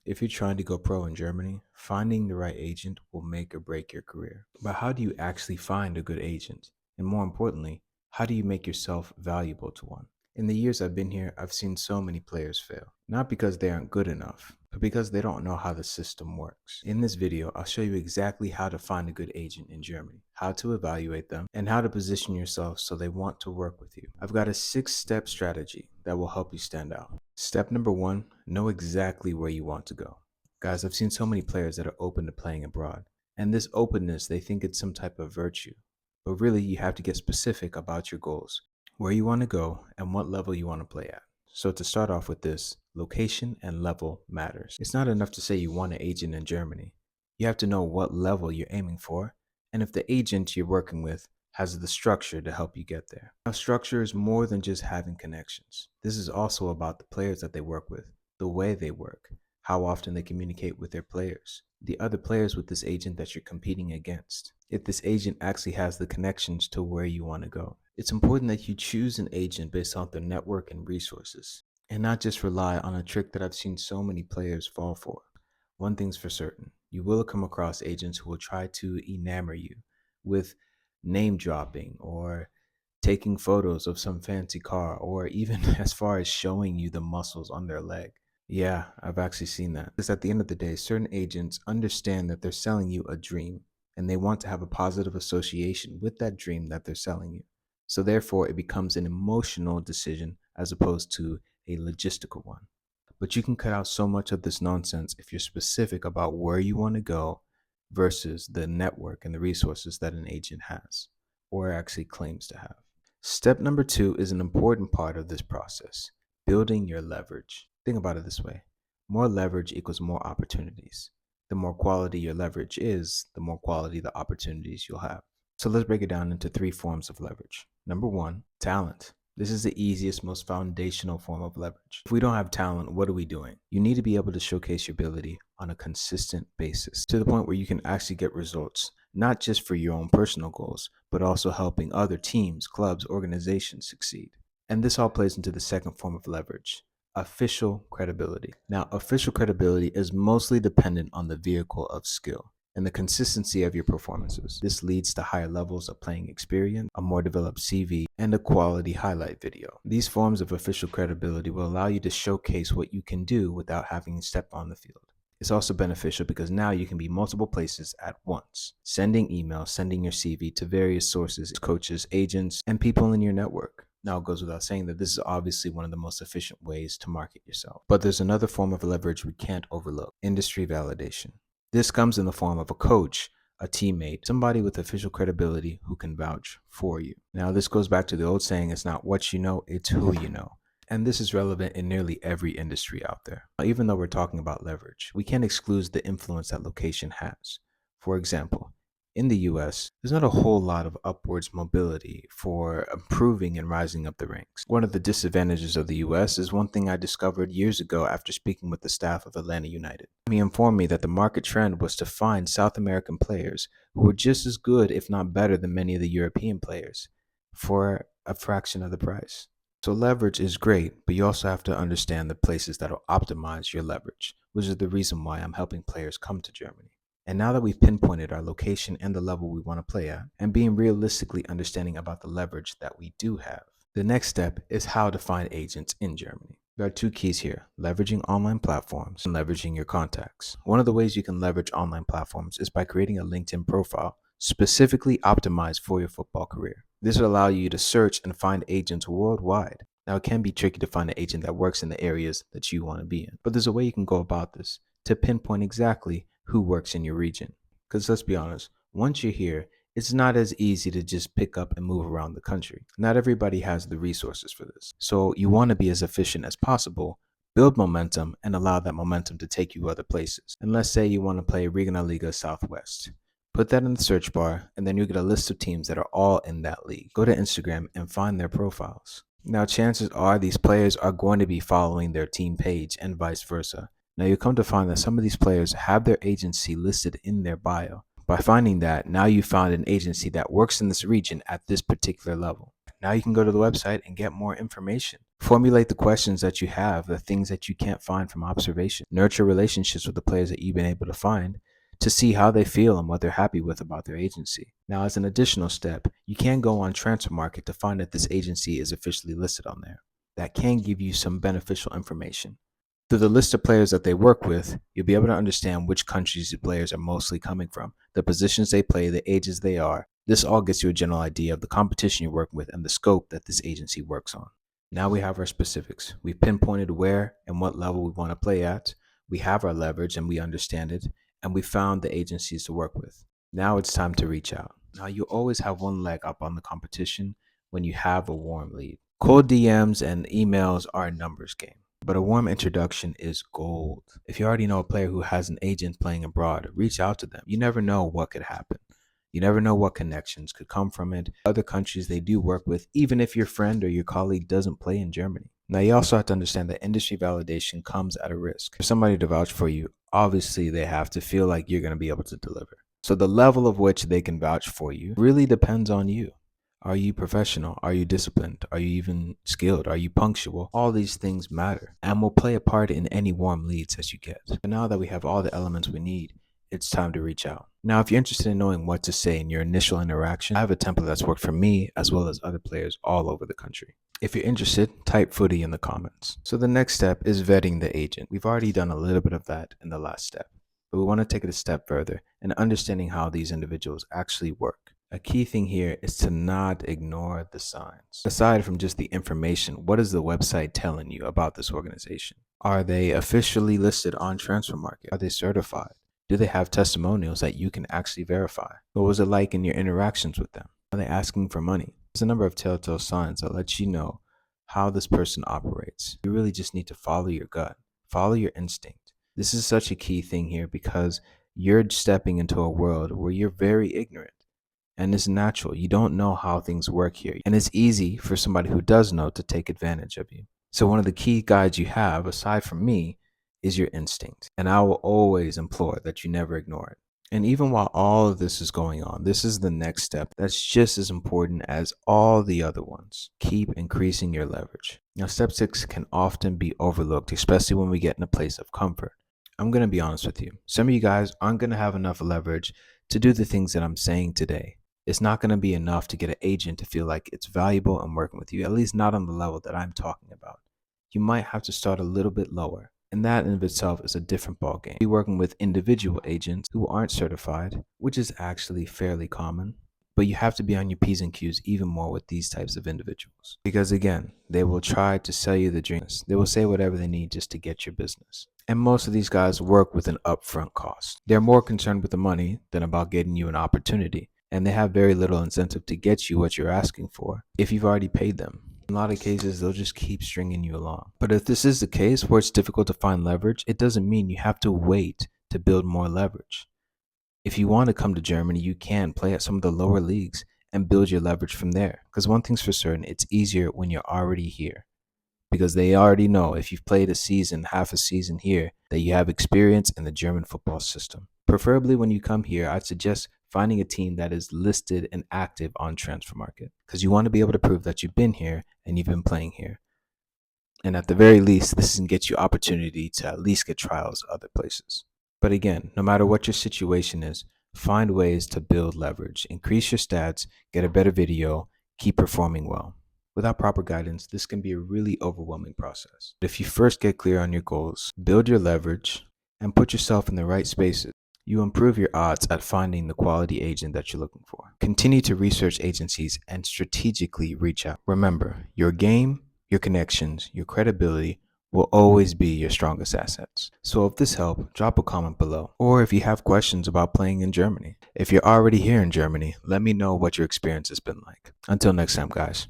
If you're trying to go pro in Germany, finding the right agent will make or break your career. But how do you actually find a good agent? And more importantly, how do you make yourself valuable to one? In the years I've been here, I've seen so many players fail. Not because they aren't good enough, but because they don't know how the system works. In this video, I'll show you exactly how to find a good agent in Germany, how to evaluate them, and how to position yourself so they want to work with you. I've got a 6-step strategy that will help you stand out. Step number 1, know exactly where you want to go. Guys, I've seen so many players that are open to playing abroad, and this openness, they think it's some type of virtue. But really, you have to get specific about your goals, where you want to go, and what level you want to play at. So to start off with this, location and level matters. It's not enough to say you want an agent in Germany. You have to know what level you're aiming for, and if the agent you're working with has the structure to help you get there. Now, structure is more than just having connections. This is also about the players that they work with, the way they work, how often they communicate with their players, the other players with this agent that you're competing against, if this agent actually has the connections to where you want to go. It's important that you choose an agent based on their network and resources, and not just rely on a trick that I've seen so many players fall for. One thing's for certain, you will come across agents who will try to enamor you with name dropping or taking photos of some fancy car, or even as far as showing you the muscles on their leg. Yeah, I've actually seen that. Because at the end of the day, certain agents understand that they're selling you a dream, and they want to have a positive association with that dream that they're selling you. So therefore, it becomes an emotional decision as opposed to a logistical one. But you can cut out so much of this nonsense if you're specific about where you want to go versus the network and the resources that an agent has or actually claims to have. Step number 2 is an important part of this process, building your leverage. Think about it this way, more leverage equals more opportunities. The more quality your leverage is, the more quality the opportunities you'll have. So let's break it down into 3 forms of leverage. Number 1, talent. This is the easiest, most foundational form of leverage. If we don't have talent, what are we doing? You need to be able to showcase your ability on a consistent basis to the point where you can actually get results, not just for your own personal goals, but also helping other teams, clubs, organizations succeed. And this all plays into the second form of leverage, official credibility. Now, official credibility is mostly dependent on the vehicle of skill and the consistency of your performances. This leads to higher levels of playing experience, a more developed CV, and a quality highlight video. These forms of official credibility will allow you to showcase what you can do without having to step on the field. It's also beneficial because now you can be multiple places at once, sending emails, sending your CV to various sources, coaches, agents, and people in your network. Now, it goes without saying that this is obviously one of the most efficient ways to market yourself. But there's another form of leverage we can't overlook, industry validation. This comes in the form of a coach, a teammate, somebody with official credibility who can vouch for you. Now, this goes back to the old saying, it's not what you know, it's who you know. And this is relevant in nearly every industry out there. Even though we're talking about leverage, we can't exclude the influence that location has. For example, in the US, there's not a whole lot of upwards mobility for improving and rising up the ranks. One of the disadvantages of the US is one thing I discovered years ago after speaking with the staff of Atlanta United. He informed me that the market trend was to find South American players who were just as good, if not better, than many of the European players for a fraction of the price. So leverage is great, but you also have to understand the places that will optimize your leverage, which is the reason why I'm helping players come to Germany. And now that we've pinpointed our location and the level we want to play at, and being realistically understanding about the leverage that we do have, the next step is how to find agents in Germany. There are 2 keys here, leveraging online platforms and leveraging your contacts. One of the ways you can leverage online platforms is by creating a LinkedIn profile specifically optimized for your football career. This will allow you to search and find agents worldwide. Now, it can be tricky to find an agent that works in the areas that you want to be in, but there's a way you can go about this to pinpoint exactly who works in your region. Because let's be honest, once you're here, it's not as easy to just pick up and move around the country. Not everybody has the resources for this. So you want to be as efficient as possible, build momentum, and allow that momentum to take you other places. And let's say you want to play Regionalliga Southwest. Put that in the search bar, and then you get a list of teams that are all in that league. Go to Instagram and find their profiles. Now, chances are these players are going to be following their team page and vice versa. Now, you come to find that some of these players have their agency listed in their bio. By finding that, now you found an agency that works in this region at this particular level. Now you can go to the website and get more information. Formulate the questions that you have, the things that you can't find from observation. Nurture relationships with the players that you've been able to find to see how they feel and what they're happy with about their agency. Now, as an additional step, you can go on Transfer Market to find that this agency is officially listed on there. That can give you some beneficial information. Through the list of players that they work with, you'll be able to understand which countries the players are mostly coming from, the positions they play, the ages they are. This all gets you a general idea of the competition you're working with and the scope that this agency works on. Now we have our specifics. We've pinpointed where and what level we want to play at. We have our leverage and we understand it, and we found the agencies to work with. Now it's time to reach out. Now you always have one leg up on the competition when you have a warm lead. Cold DMs and emails are a numbers game, but a warm introduction is gold. If you already know a player who has an agent playing abroad, reach out to them. You never know what could happen. You never know what connections could come from it. Other countries they do work with, even if your friend or your colleague doesn't play in Germany. Now, you also have to understand that industry validation comes at a risk. For somebody to vouch for you, obviously they have to feel like you're going to be able to deliver. So the level of which they can vouch for you really depends on you. Are you professional? Are you disciplined? Are you even skilled? Are you punctual? All these things matter and will play a part in any warm leads as you get. But now that we have all the elements we need, it's time to reach out. Now, if you're interested in knowing what to say in your initial interaction, I have a template that's worked for me as well as other players all over the country. If you're interested, type footy in the comments. So the next step is vetting the agent. We've already done a little bit of that in the last step, but we want to take it a step further and understanding how these individuals actually work. A key thing here is to not ignore the signs. Aside from just the information, what is the website telling you about this organization? Are they officially listed on Transfer Market? Are they certified? Do they have testimonials that you can actually verify? What was it like in your interactions with them? Are they asking for money? There's a number of telltale signs that let you know how this person operates. You really just need to follow your gut, follow your instinct. This is such a key thing here because you're stepping into a world where you're very ignorant. And it's natural. You don't know how things work here. And it's easy for somebody who does know to take advantage of you. So one of the key guides you have, aside from me, is your instinct. And I will always implore that you never ignore it. And even while all of this is going on, this is the next step that's just as important as all the other ones. Keep increasing your leverage. Now, step 6 can often be overlooked, especially when we get in a place of comfort. I'm going to be honest with you. Some of you guys aren't going to have enough leverage to do the things that I'm saying today. It's not going to be enough to get an agent to feel like it's valuable and working with you, at least not on the level that I'm talking about. You might have to start a little bit lower. And that in of itself is a different ballgame. You're working with individual agents who aren't certified, which is actually fairly common. But you have to be on your P's and Q's even more with these types of individuals. Because again, they will try to sell you the dreams. They will say whatever they need just to get your business. And most of these guys work with an upfront cost. They're more concerned with the money than about getting you an opportunity. And they have very little incentive to get you what you're asking for if you've already paid them. In a lot of cases, they'll just keep stringing you along. But if this is the case where it's difficult to find leverage, it doesn't mean you have to wait to build more leverage. If you want to come to Germany, you can play at some of the lower leagues and build your leverage from there. Because one thing's for certain, it's easier when you're already here. Because they already know if you've played a season, half a season here, that you have experience in the German football system. Preferably when you come here, I'd suggest finding a team that is listed and active on Transfer Market, because you want to be able to prove that you've been here and you've been playing here. And at the very least, this can get you opportunity to at least get trials other places. But again, no matter what your situation is, find ways to build leverage, increase your stats, get a better video, keep performing well. Without proper guidance, this can be a really overwhelming process. But if you first get clear on your goals, build your leverage, and put yourself in the right spaces, you improve your odds at finding the quality agent that you're looking for. Continue to research agencies and strategically reach out. Remember, your game, your connections, your credibility will always be your strongest assets. So if this helped, drop a comment below. Or if you have questions about playing in Germany. If you're already here in Germany, let me know what your experience has been like. Until next time, guys.